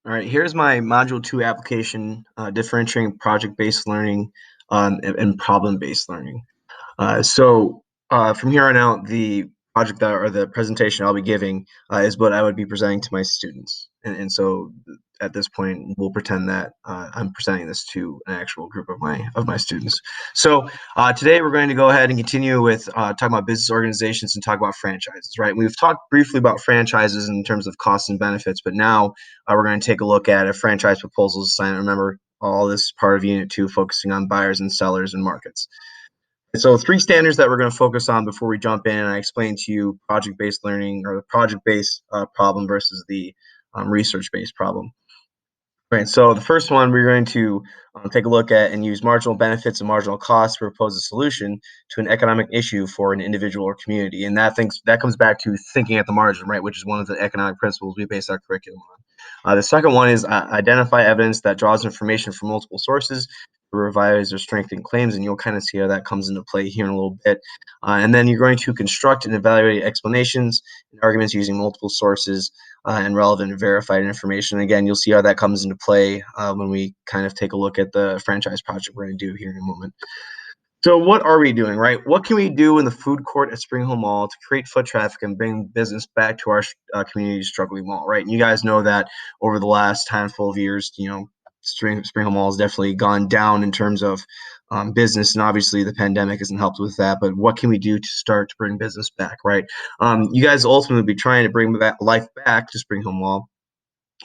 All right, here's my Module 2 application, differentiating project-based learning and problem-based learning. From here on out, the project or the presentation I'll be giving is what I would be presenting to my students. And so at this point, we'll pretend that I'm presenting this to an actual group of my students. Today we're going to go ahead and continue with talking about business organizations and talk about franchises, right? We've talked briefly about franchises in terms of costs and benefits, but now we're going to take a look at a franchise proposal assignment. Remember, all this is part of Unit 2, focusing on buyers and sellers and markets. So three standards that we're going to focus on before we jump in, and I explain to you project-based learning or the project-based problem versus the research-based problem. Right, so the first one we're going to take a look at and use marginal benefits and marginal costs to propose a solution to an economic issue for an individual or community. And that comes back to thinking at the margin, right, which is one of the economic principles we base our curriculum on. The second one is identify evidence that draws information from multiple sources to revise or strengthen claims, and you'll kind of see how that comes into play here in a little bit. And then you're going to construct and evaluate explanations and arguments using multiple sources and relevant and verified information. Again, you'll see how that comes into play when we kind of take a look at the franchise project we're going to do here in a moment. So what are we doing, right? What can we do in the food court at Spring Hill Mall to create foot traffic and bring business back to our community struggling mall, right? And you guys know that over the last handful of years, Spring Hill Mall has definitely gone down in terms of business, and obviously the pandemic hasn't helped with that. But what can we do to start to bring business back, right? You guys ultimately be trying to bring life back to Spring Hill Mall.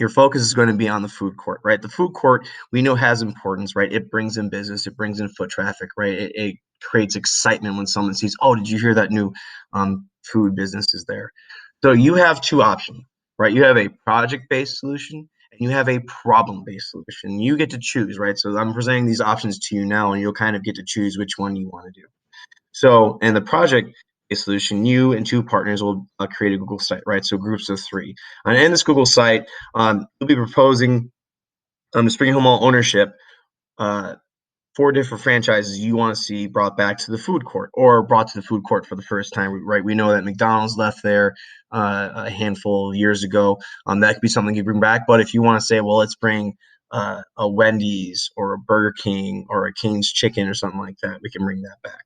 Your focus is going to be on the food court, right? The food court we know has importance, right? It brings in business, it brings in foot traffic, right? It creates excitement when someone sees, oh, did you hear that new food business is there? So you have two options, right? You have a project-based solution and you have a problem-based solution. You get to choose, right? So I'm presenting these options to you now, and you'll kind of get to choose which one you want to do. So in the project-based solution, you and two partners will create a Google site, right? So groups of three. And in this Google site, you'll be proposing the Spring Hill Mall ownership, four different franchises you want to see brought back to the food court or brought to the food court for the first time, right? We know that McDonald's left there a handful of years ago. That could be something you bring back. But if you want to say, well, let's bring a Wendy's or a Burger King or a Cane's Chicken or something like that, we can bring that back.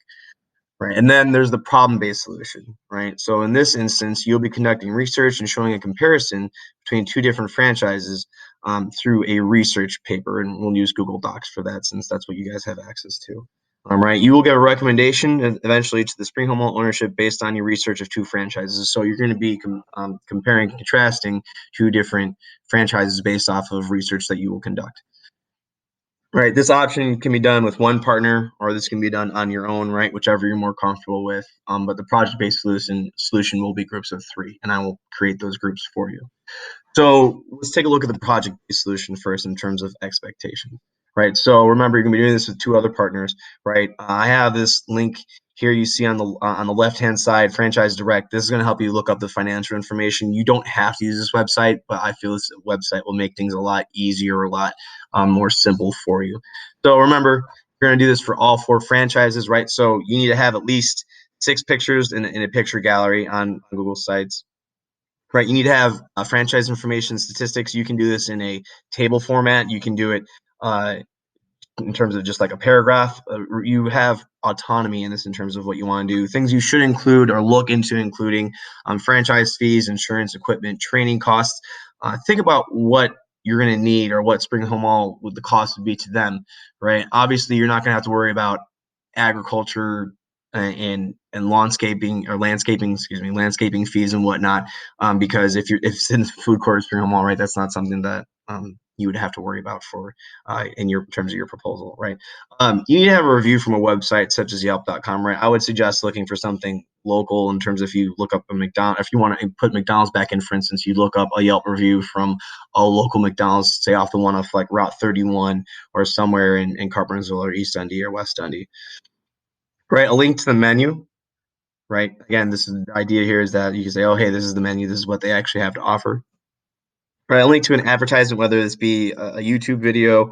Right. And then there's the problem-based solution, right? So in this instance, you'll be conducting research and showing a comparison between two different franchises through a research paper, and we'll use Google Docs for that since that's what you guys have access to. Right. You will get a recommendation eventually to the Spring Hill Mall ownership based on your research of two franchises. So you're going to be comparing and contrasting two different franchises based off of research that you will conduct. Right, this option can be done with one partner, or this can be done on your own, right? Whichever you're more comfortable with. But the project-based solution will be groups of three, and I will create those groups for you. So let's take a look at the project-based solution first in terms of expectation, right? So remember, you're going to be doing this with two other partners, right? I have this link here you see on the left-hand side, Franchise Direct. This is going to help you look up the financial information. You don't have to use this website, but I feel this website will make things a lot easier, a lot more simple for you. So remember, you're going to do this for all four franchises, right? So you need to have at least 6 pictures in a picture gallery on Google Sites. Right, you need to have franchise information statistics. You can do this in a table format. You can do it in terms of just like a paragraph. You have autonomy in this in terms of what you want to do. Things you should include or look into including franchise fees, insurance, equipment, training costs. Think about what you're going to need or what Spring Hill Mall would the cost would be to them, right? Obviously, you're not going to have to worry about agriculture and landscaping fees and whatnot, because if it's in the food court Spring Hill Mall, right, that's not something that you would have to worry about for in terms of your proposal, right? You need to have a review from a website such as Yelp.com, right? I would suggest looking for something local in terms of if you look up a McDonald's, if you want to put McDonald's back in, for instance, you look up a Yelp review from a local McDonald's, say off the one off like Route 31 or somewhere in Carpentersville or East Dundee or West Dundee. Right, a link to the menu, right? Again, this is the idea here is that you can say, oh, hey, this is the menu. This is what they actually have to offer. Right, a link to an advertisement, whether this be a YouTube video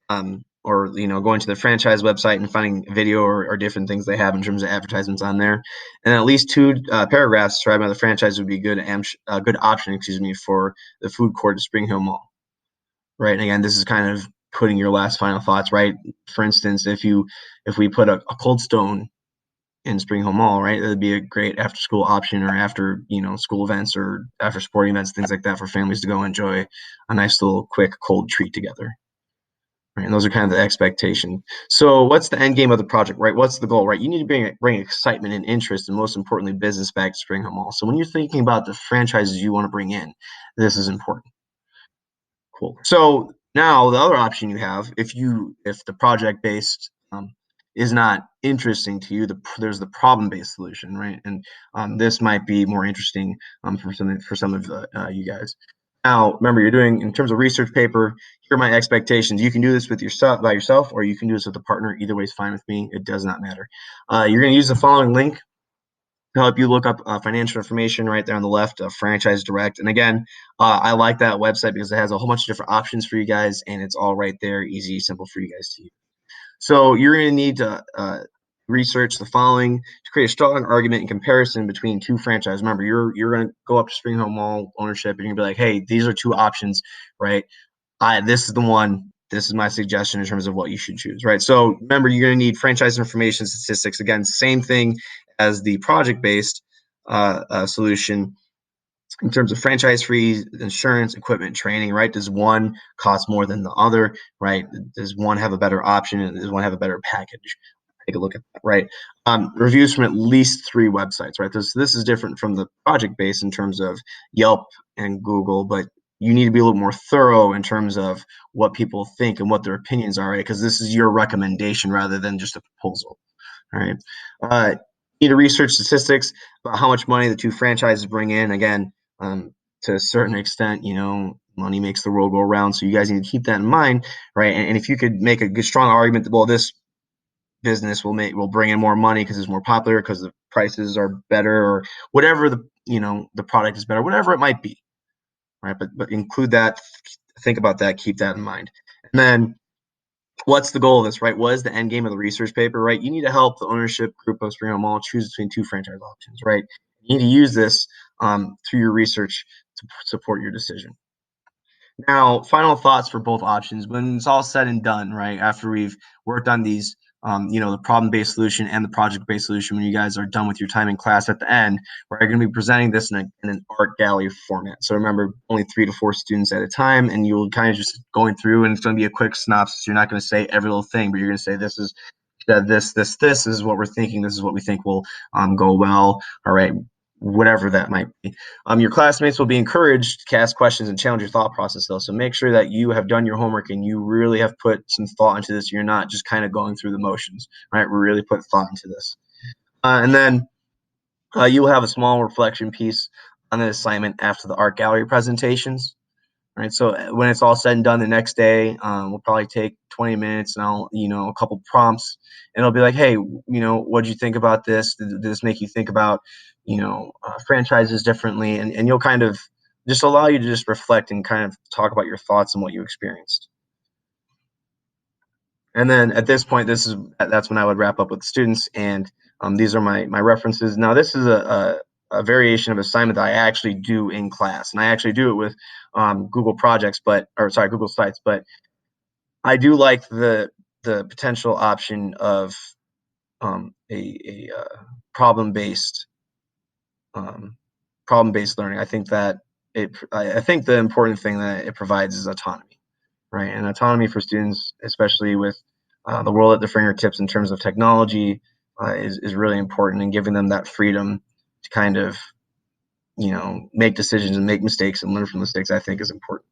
or, going to the franchise website and finding video or different things they have in terms of advertisements on there. And at least 2 paragraphs described by the franchise would be a good option, for the food court at Spring Hill Mall. right? And again, this is kind of putting your last final thoughts, right? For instance, if we put a Cold Stone in Spring Hill Mall, right, that'd be a great after school option, or after school events or after sporting events, things like that, for families to go enjoy a nice little quick cold treat together. Right, and those are kind of the expectation. So what's the end game of the project, right? What's the goal, right? You need to bring excitement and interest, and most importantly, business back to Spring Hill Mall. So when you're thinking about the franchises you want to bring in, this is important. Cool. So now the other option you have, if the project based is not interesting to you, there's the problem based solution, right? And this might be more interesting for some of you guys. Now, remember, you're doing, in terms of research paper, here are my expectations. You can do this with yourself, by yourself, or you can do this with a partner. Either way is fine with me. It does not matter. You're going to use the following link to help you look up financial information right there on the left, Franchise Direct. And again, I like that website because it has a whole bunch of different options for you guys, and it's all right there, easy, simple for you guys to use. So you're going to need to research the following to create a strong argument in comparison between two franchises. Remember, you're going to go up to Spring Hill Mall ownership, and you're going to be like, hey, these are two options, right? This is the one. This is my suggestion in terms of what you should choose, right? So remember, you're going to need franchise information statistics. Again, same thing as the project-based solution in terms of franchise fees, insurance, equipment, training, right? Does one cost more than the other, right? Does one have a better option, and does one have a better package? Take a look at that, right? Reviews from at least 3 websites, right? This is different from the project base in terms of Yelp and Google, but you need to be a little more thorough in terms of what people think and what their opinions are, right? Because this is your recommendation rather than just a proposal. All right. Need to research statistics about how much money the two franchises bring in. Again, to a certain extent, money makes the world go around. So you guys need to keep that in mind, right? And if you could make a good, strong argument that, well, this business will bring in more money because it's more popular, because the prices are better, or whatever, the product is better, whatever it might be, right? But include that, think about that, keep that in mind. And then what's the goal of this, right? What is the end game of the research paper, right? You need to help the ownership group of Spring Hill Mall choose between 2 franchise options, right? You need to use this through your research to support your decision. Now, final thoughts for both options. When it's all said and done, right, after we've worked on these, the problem-based solution and the project-based solution, when you guys are done with your time in class at the end, we're going to be presenting this in an art gallery format. So remember, only 3 to 4 students at a time, and you'll kind of just going through, and it's going to be a quick synopsis. You're not going to say every little thing, but you're going to say, this is this is what we're thinking. This is what we think will go well. All right, whatever that might be. Your classmates will be encouraged to ask questions and challenge your thought process, though. So make sure that you have done your homework and you really have put some thought into this. You're not just kind of going through the motions, right? We really put thought into this. And then you will have a small reflection piece on the assignment after the art gallery presentations. Right. So when it's all said and done the next day, we'll probably take 20 minutes, and I'll, a couple prompts, and it'll be like, hey, what did you think about this? Did this make you think about, franchises differently? And you'll kind of just allow you to just reflect and kind of talk about your thoughts and what you experienced. And then at this point, that's when I would wrap up with the students. And these are my references. Now, this is a variation of assignment that I actually do in class, and I actually do it with Google Projects, Google Sites. But I do like the potential option of a problem based learning. I think that I think the important thing that it provides is autonomy, right? And autonomy for students, especially with the world at their fingertips in terms of technology, is really important, and giving them that freedom to kind of make decisions and make mistakes and learn from mistakes, I think, is important.